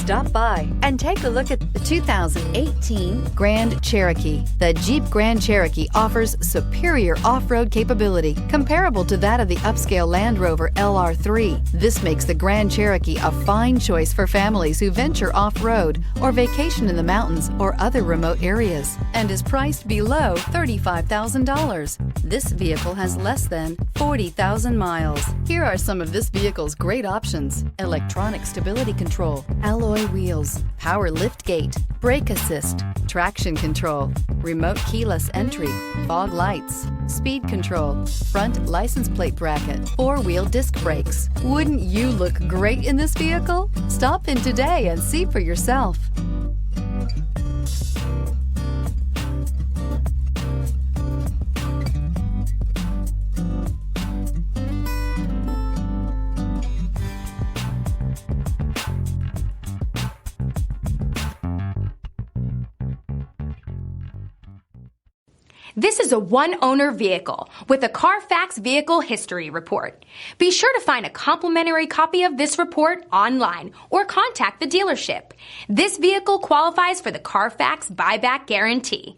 Stop by and take a look at the 2018 Grand Cherokee. The Jeep Grand Cherokee offers superior off-road capability comparable to that of the upscale Land Rover LR3. This makes the Grand Cherokee a fine choice for families who venture off-road or vacation in the mountains or other remote areas, and is priced below $35,000. This vehicle has less than 40,000 miles. Here are some of this vehicle's great options: electronic stability control, alloy wheels, power liftgate, brake assist, traction control, remote keyless entry, fog lights, speed control, front license plate bracket, four-wheel disc brakes. Wouldn't you look great in this vehicle? Stop in today and see for yourself. This is a one-owner vehicle with a Carfax Vehicle History Report. Be sure to find a complimentary copy of this report online or contact the dealership. This vehicle qualifies for the Carfax Buyback Guarantee.